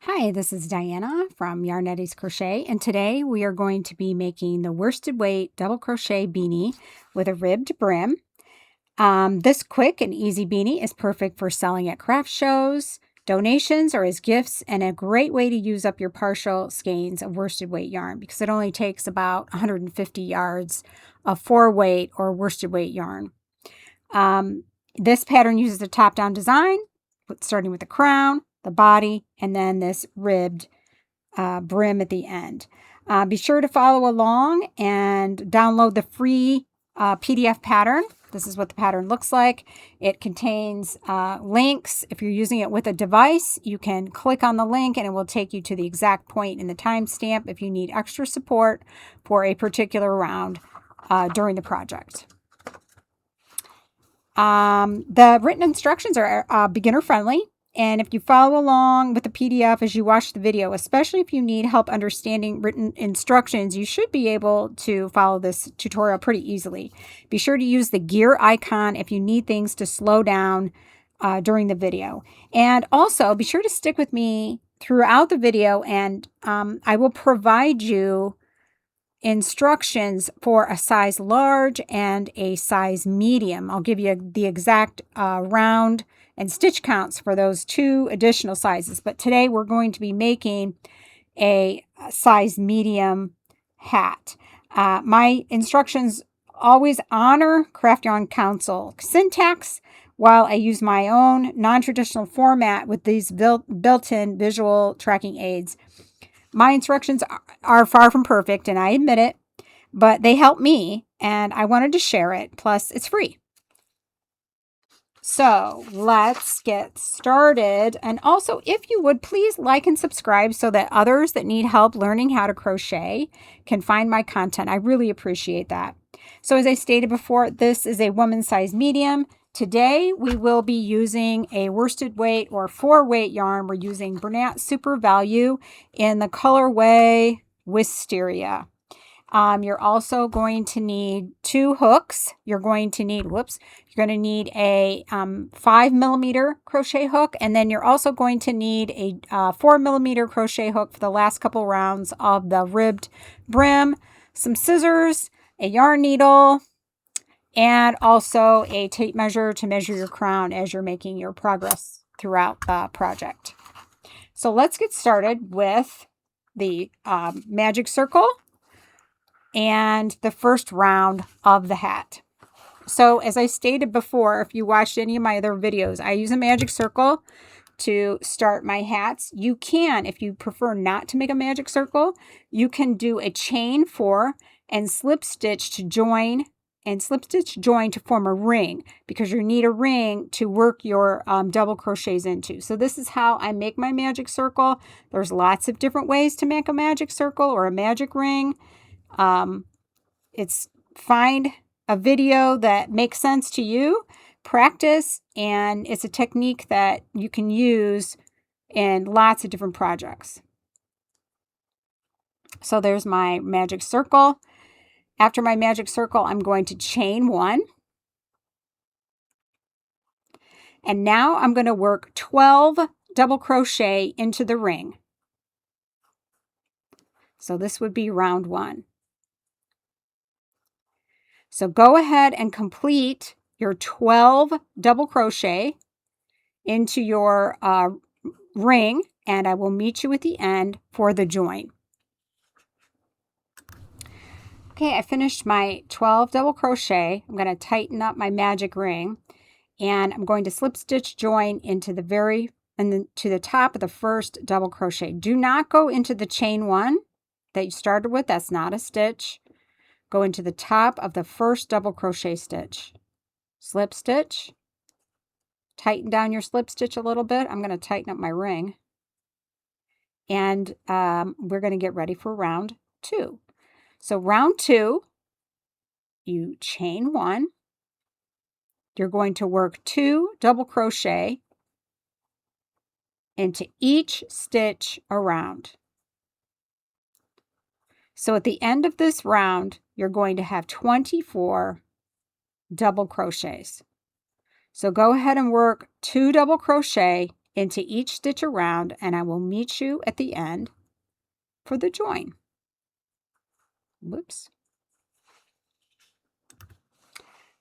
Hi, this is Diana from Yarneddies Crochet, and today we are going to be making the worsted weight double crochet beanie with a ribbed brim. This quick and easy beanie is perfect for selling at craft shows, donations, or as gifts, and a great way to use up your partial skeins of worsted weight yarn because it only takes about 150 yards of 4-weight or worsted weight yarn. This pattern uses a top-down design, starting with the crown, the body, and then this ribbed brim at the end. Be sure to follow along and download the free PDF pattern. This is what the pattern looks like. It contains links. If you're using it with a device, you can click on the link and it will take you to the exact point in the timestamp if you need extra support for a particular round during the project. The written instructions are beginner friendly. And if you follow along with the PDF as you watch the video, especially if you need help understanding written instructions, you should be able to follow this tutorial pretty easily. Be sure to use the gear icon if you need things to slow down during the video. And also be sure to stick with me throughout the video, and I will provide you instructions for a size large and a size medium. I'll give you the exact round and stitch counts for those two additional sizes. But today we're going to be making a size medium hat. My instructions always honor Craft Yarn Council syntax while I use my own non-traditional format with these built-in visual tracking aids. My instructions are far from perfect, and I admit it, but they help me, and I wanted to share it. Plus, it's free. So let's get started. And also, if you would, please like and subscribe so that others that need help learning how to crochet can find my content. I really appreciate that. So as I stated before, this is a woman's size medium. Today, we will be using a worsted weight or 4-weight yarn. We're using Bernat Super Value in the colorway Wisteria. You're also going to need 2 hooks. You're going to need a 5mm crochet hook, and then you're also going to need a 4mm crochet hook for the last couple rounds of the ribbed brim, some scissors, a yarn needle, and also a tape measure to measure your crown as you're making your progress throughout the project. So let's get started with the magic circle and the first round of the hat. So as I stated before, if you watched any of my other videos, I use a magic circle to start my hats. You can, if you prefer not to make a magic circle, you can do a chain 4 and slip stitch to join to form a ring, because you need a ring to work your double crochets into. So this is how I make my magic circle. There's lots of different ways to make a magic circle or a magic ring. It's find a video that makes sense to you, practice, and it's a technique that you can use in lots of different projects. So there's my magic circle. After my magic circle, I'm going to chain 1. And now I'm going to work 12 double crochet into the ring. So this would be round 1. So go ahead and complete your 12 double crochet into your ring, and I will meet you at the end for the join. Okay, I finished my 12 double crochet. I'm going to tighten up my magic ring, and I'm going to slip stitch join into to the top of the first double crochet. Do not go into the chain 1 that you started with. That's not a stitch. Go into the top of the first double crochet stitch. Slip stitch. Tighten down your slip stitch a little bit. I'm going to tighten up my ring. And we're going to get ready for round 2. So round 2, you chain 1. You're going to work 2 double crochet into each stitch around. So at the end of this round, you're going to have 24 double crochets. So go ahead and work 2 double crochet into each stitch around, and I will meet you at the end for the join. Whoops.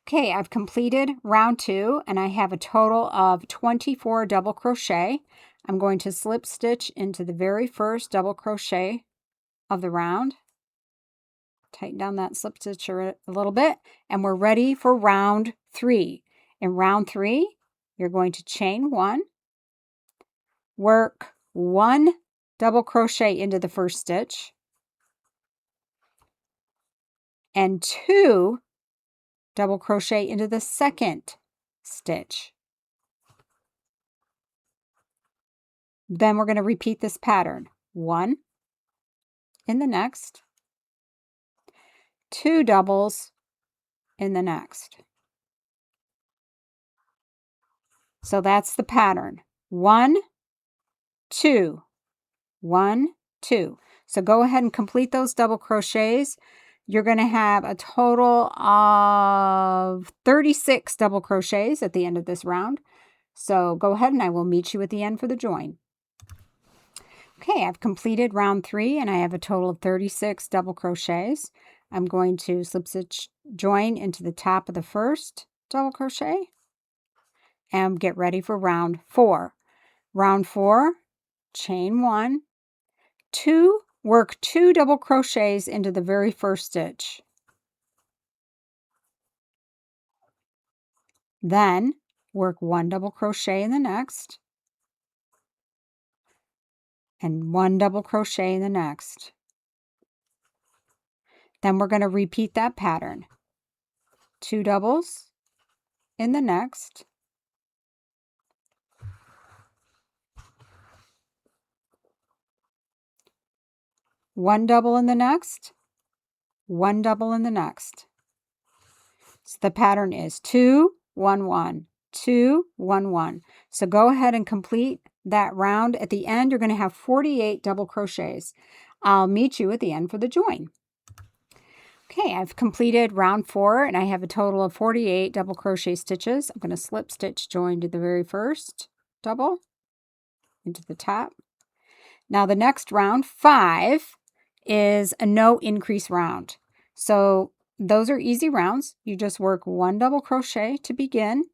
Okay, I've completed round 2 and I have a total of 24 double crochet. I'm going to slip stitch into the very first double crochet of the round. Tighten down that slip stitch a little bit, and we're ready for round 3. In round 3, you're going to chain 1, work 1 double crochet into the first stitch, and 2 double crochet into the second stitch. Then we're going to repeat this pattern. 1 in the next, 2 doubles in the next. So that's the pattern. 1, 2, 1, 2. So go ahead and complete those double crochets. You're going to have a total of 36 double crochets at the end of this round. So go ahead and I will meet you at the end for the join. Okay, I've completed round 3 and I have a total of 36 double crochets. I'm going to slip stitch join into the top of the first double crochet and get ready for round 4. Round 4, chain 1, 2, work 2 double crochets into the very first stitch. Then work 1 double crochet in the next and 1 double crochet in the next. Then we're going to repeat that pattern. 2 doubles in the next, 1 double in the next, 1 double in the next. So the pattern is 2, 1, 1, 2, 1, 1. So go ahead and complete that round. At the end, you're going to have 48 double crochets. I'll meet you at the end for the join. Okay, I've completed round 4 and I have a total of 48 double crochet stitches. I'm going to slip stitch join to the very first double into the top. Now the next round, 5, is a no increase round. So those are easy rounds. You just work 1 double crochet to begin,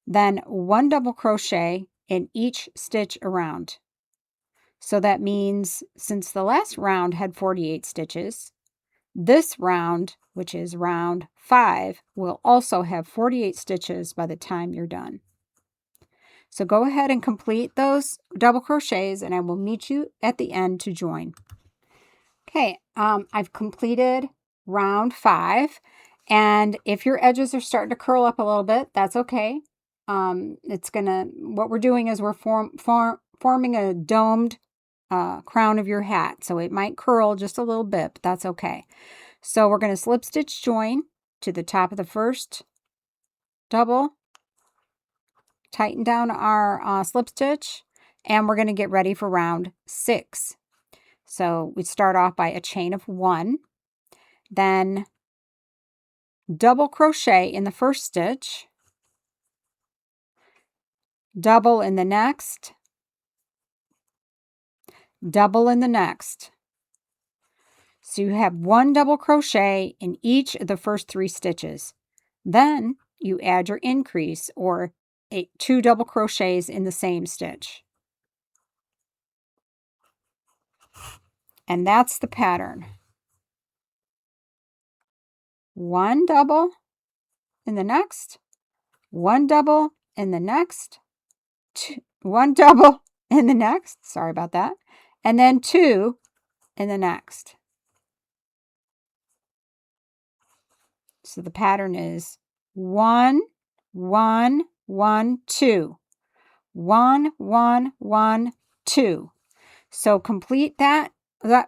then 1 double crochet in each stitch around. So that means since the last round had 48 stitches, this round, which is round 5, will also have 48 stitches by the time you're done. So go ahead and complete those double crochets and I will meet you at the end to join. Okay, I've completed round 5, and if your edges are starting to curl up a little bit, that's okay. What we're doing is we're forming a domed crown of your hat, so it might curl just a little bit, but that's okay. So we're going to slip stitch join to the top of the first double, tighten down our slip stitch, and we're going to get ready for round 6. So we start off by a chain of 1, then double crochet in the first stitch, double in the next, double in the next. So you have 1 double crochet in each of the first 3 stitches. Then you add your increase, or 2 double crochets in the same stitch. And that's the pattern. 1 double in the next, 1 double in the next, 1 double in the next, sorry about that, and then 2 in the next. So the pattern is 1, 1, 1, 2. 1, 1, 1, 2. So complete that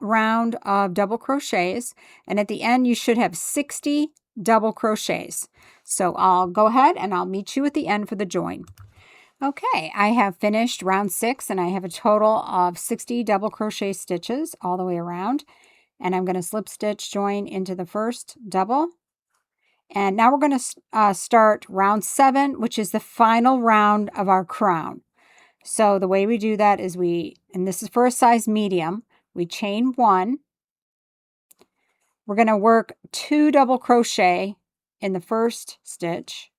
round of double crochets, and at the end you should have 60 double crochets. So I'll go ahead and I'll meet you at the end for the join. Okay, I have finished round 6 and I have a total of 60 double crochet stitches all the way around, and I'm going to slip stitch join into the first double. And now we're going to start round 7, which is the final round of our crown. So the way we do that is and this is for a size medium, we chain 1. We're going to work 2 double crochet in the first stitch.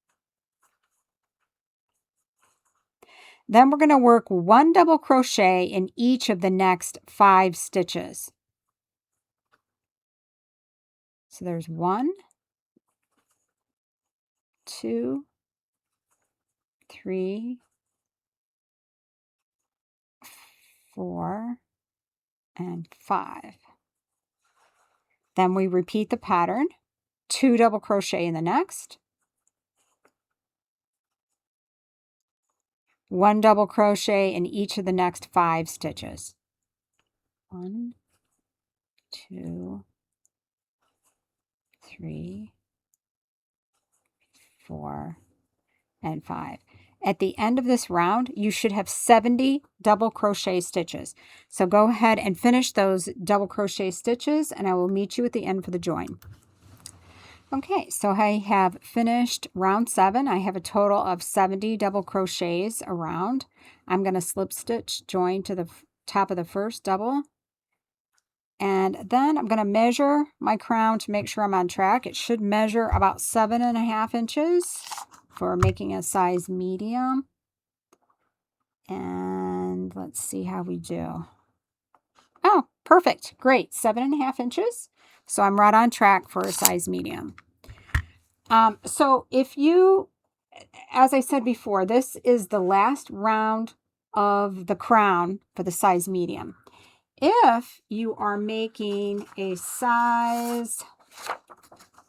Then we're going to work 1 double crochet in each of the next 5 stitches. So there's 1, 2, 3, 4, and 5. Then we repeat the pattern, 2 double crochet in the next, 1 double crochet in each of the next 5 stitches. 1, 2, 3, 4, and 5. At the end of this round, you should have 70 double crochet stitches. So go ahead and finish those double crochet stitches, and I will meet you at the end for the join. Okay, so I have finished round 7. I have a total of 70 double crochets around. I'm going to slip stitch join to the top of the first double. And then I'm going to measure my crown to make sure I'm on track. It should measure about 7.5 inches for making a size medium. And let's see how we do. Oh, perfect. Great. 7.5 inches. So I'm right on track for a size medium. So if you, as I said before, this is the last round of the crown for the size medium. If you are making a size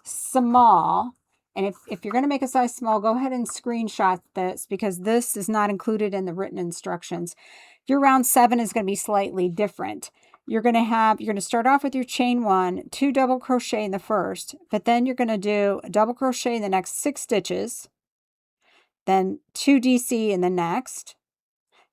small, and if you're going to make a size small, go ahead and screenshot this because this is not included in the written instructions. Your round 7 is going to be slightly different. You're going to start off with your chain 1, 2 double crochet in the first, but then you're going to do a double crochet in the next 6 stitches, then 2 DC in the next,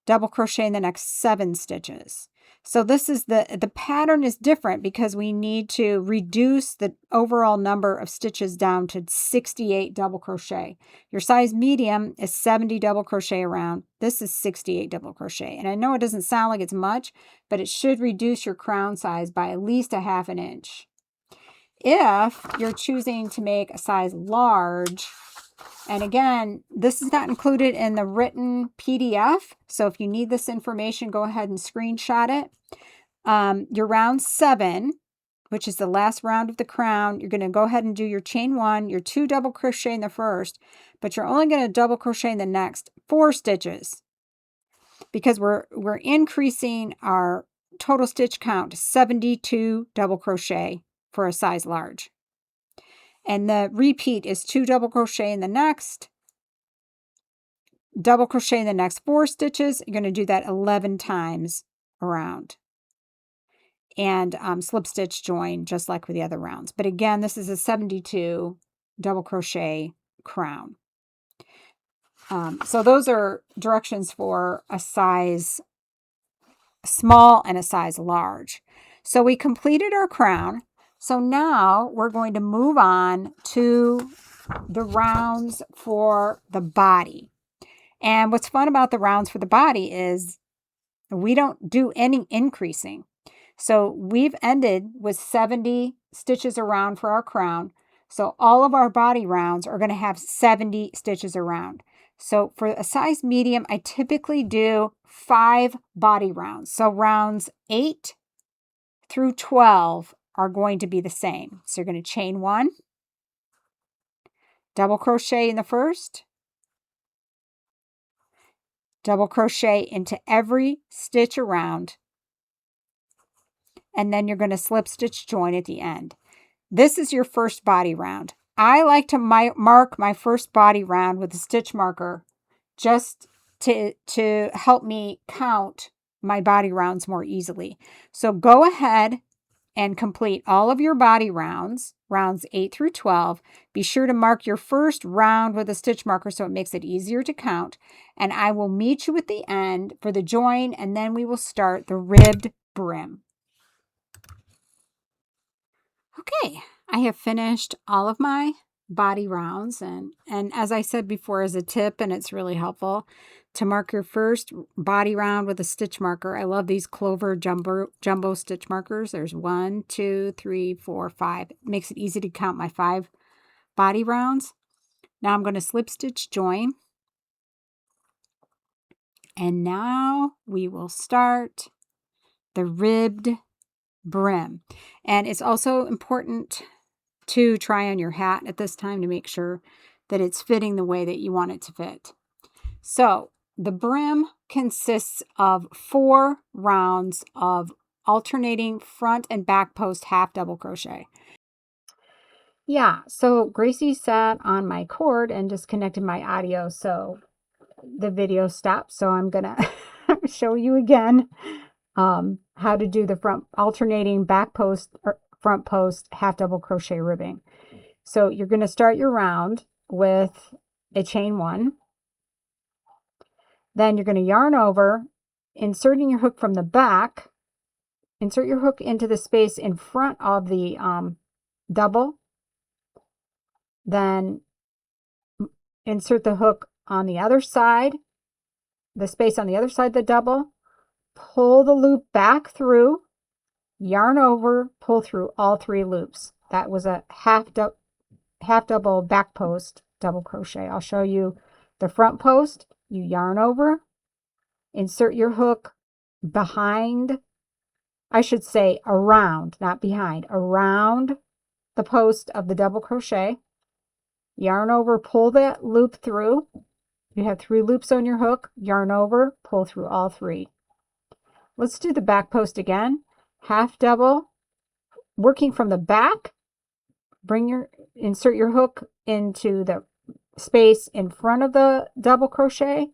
double crochet in the next 7 stitches. So this is the pattern is different because we need to reduce the overall number of stitches down to 68 double crochet. Your size medium is 70 double crochet around. This is 68 double crochet. And I know it doesn't sound like it's much, but it should reduce your crown size by at least 1/2 inch. If you're choosing to make a size large, and again, this is not included in the written PDF, so if you need this information, go ahead and screenshot it. Your round 7, which is the last round of the crown, you're going to go ahead and do your chain 1, your 2 double crochet in the first, but you're only going to double crochet in the next 4 stitches because we're increasing our total stitch count to 72 double crochet for a size large. And the repeat is 2 double crochet in the next, double crochet in the next 4 stitches. You're going to do that 11 times around. And slip stitch join just like with the other rounds. But again, this is a 72 double crochet crown. So those are directions for a size small and a size large. So we completed our crown. So now we're going to move on to the rounds for the body. And what's fun about the rounds for the body is we don't do any increasing. So we've ended with 70 stitches around for our crown. So all of our body rounds are going to have 70 stitches around. So for a size medium, I typically do 5 body rounds. So rounds 8 through 12 are going to be the same. So you're going to chain 1, double crochet in the first, double crochet into every stitch around, and then you're going to slip stitch join at the end. This is your first body round. I like to mark my first body round with a stitch marker just to help me count my body rounds more easily. So go ahead and complete all of your body rounds, rounds 8 through 12. Be sure to mark your first round with a stitch marker so it makes it easier to count. And I will meet you at the end for the join, and then we will start the ribbed brim. Okay, I have finished all of my body rounds, and as I said before as a tip, and it's really helpful to mark your first body round with a stitch marker. I love these Clover jumbo stitch markers. There's 1, 2, 3, 4, 5. It makes it easy to count my 5 body rounds. Now I'm going to slip stitch join. And now we will start the ribbed brim. And it's also important to try on your hat at this time to make sure that it's fitting the way that you want it to fit. So the brim consists of 4 rounds of alternating front and back post half double crochet. Yeah, so Gracie sat on my cord and disconnected my audio, so the video stopped. So I'm gonna show you again how to do the front alternating back post or front post half double crochet ribbing. So you're going to start your round with a chain 1. Then you're going to yarn over, inserting your hook from the back. Insert your hook into the space in front of the double. Then insert the hook on the other side, the space on the other side of the double. Pull the loop back through, yarn over, pull through all 3 loops. That was a half double back post double crochet. I'll show you the front post. You yarn over, insert your hook behind, I should say around, not behind, around the post of the double crochet. Yarn over, pull that loop through. You have 3 loops on your hook. Yarn over, pull through all 3. Let's do the back post again. Half double, working from the back. Insert your hook into the space in front of the double crochet.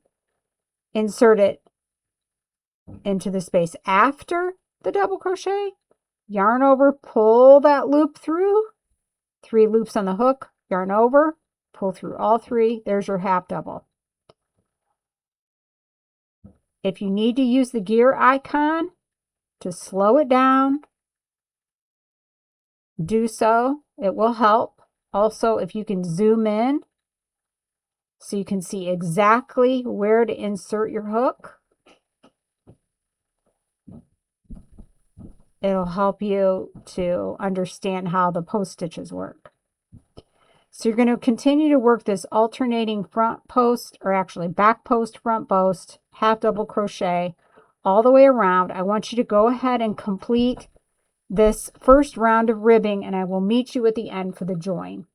Insert it into the space after the double crochet. Yarn over, pull that loop through. 3 loops on the hook. Yarn over, pull through all 3. There's your half double. If you need to use the gear icon to slow it down, do so. It will help. Also, if you can zoom in so you can see exactly where to insert your hook, it'll help you to understand how the post stitches work. So you're going to continue to work this alternating front post, or actually back post, front post, half double crochet all the way around. I want you to go ahead and complete this first round of ribbing, and I will meet you at the end for the join.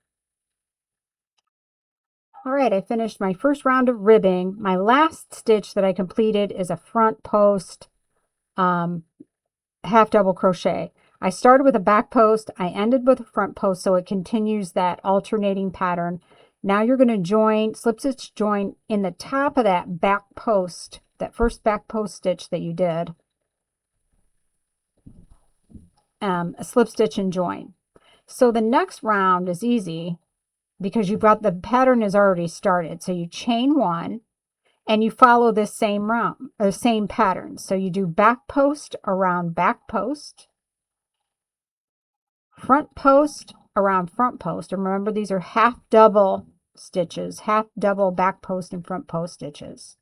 All right, I finished my first round of ribbing. My last stitch that I completed is a front post half double crochet. I started with a back post, I ended with a front post, so it continues that alternating pattern. Now you're going to join, slip stitch join in the top of that back post, that first back post stitch that you did. A slip stitch and join. So the next round is easy because you've got the pattern is already started. So you chain 1 and you follow this same round, or same pattern. So you do back post around back post, front post around front post. And remember, these are half double stitches, half double back post and front post stitches.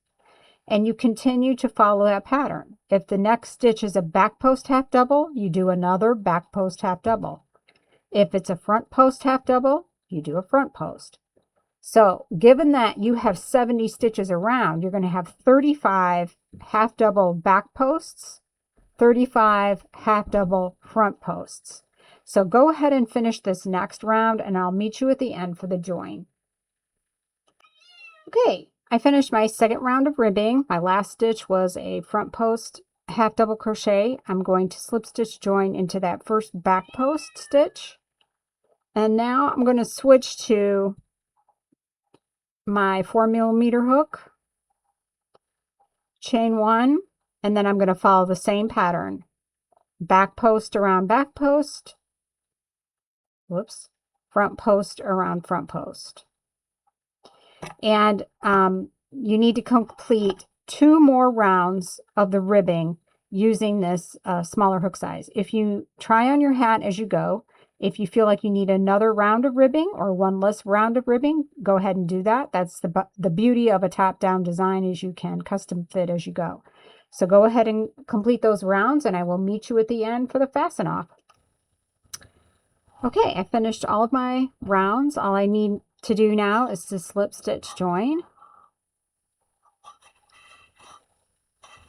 And you continue to follow that pattern. If the next stitch is a back post half double, you do another back post half double. If it's a front post half double, you do a front post. So given that you have 70 stitches around, you're going to have 35 half double back posts, 35 half double front posts. So go ahead and finish this next round, and I'll meet you at the end for the join. Okay, I finished my second round of ribbing. My last stitch was a front post half double crochet. I'm going to slip stitch join into that first back post stitch. And now I'm going to switch to my 4mm hook, chain 1, and then I'm going to follow the same pattern. Back post around back post, whoops, front post around front post. And you need to complete 2 more rounds of the ribbing using this smaller hook size. If you try on your hat as you go, If you feel like you need another round of ribbing or one less round of ribbing, go ahead and do that. That's the beauty of a top-down design, is you can custom fit as you go. So go ahead and complete those rounds, and I will meet you at the end for the fasten off. Okay, I finished all of my rounds. All I need to do now is to slip stitch join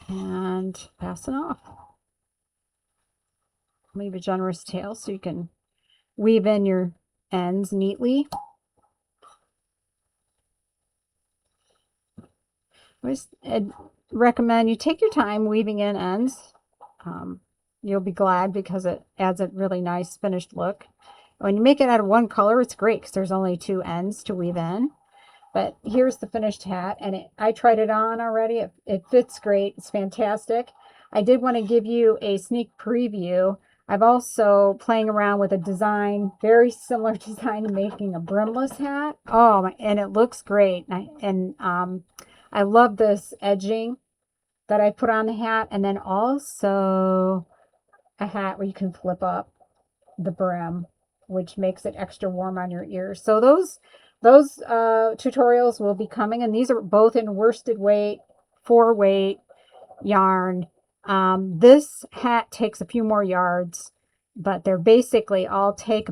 and fasten off. Leave a generous tail so you can weave in your ends neatly. I'd recommend you take your time weaving in ends. You'll be glad because it adds a really nice finished look. When you make it out of one color, it's great because there's only 2 ends to weave in. But here's the finished hat, and I tried it on already. It fits great. It's fantastic. I did want to give you a sneak preview. I've also playing around with a design, very similar design to making a brimless hat. Oh, and it looks great. I love this edging that I put on the hat, and then also a hat where you can flip up the brim, which makes it extra warm on your ears. So those tutorials will be coming, and these are both in worsted weight, 4-weight yarn. This hat takes a few more yards, but they're basically all take.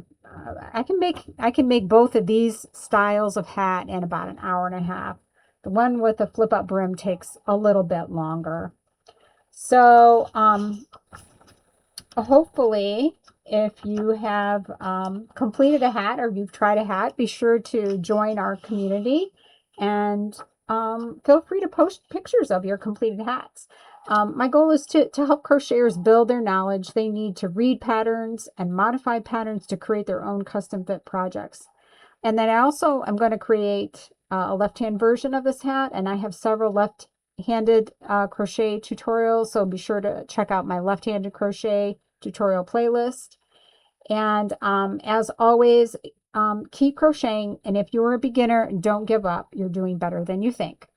I can make both of these styles of hat in about an hour and a half. The one with the flip up brim takes a little bit longer. So hopefully, if you have completed a hat or you've tried a hat, be sure to join our community and feel free to post pictures of your completed hats. My goal is to help crocheters build their knowledge. They need to read patterns and modify patterns to create their own custom fit projects. And then I'm going to create a left-hand version of this hat, and I have several left-handed crochet tutorials, so be sure to check out my left-handed crochet tutorial playlist. And as always, keep crocheting, and if you're a beginner, don't give up. You're doing better than you think.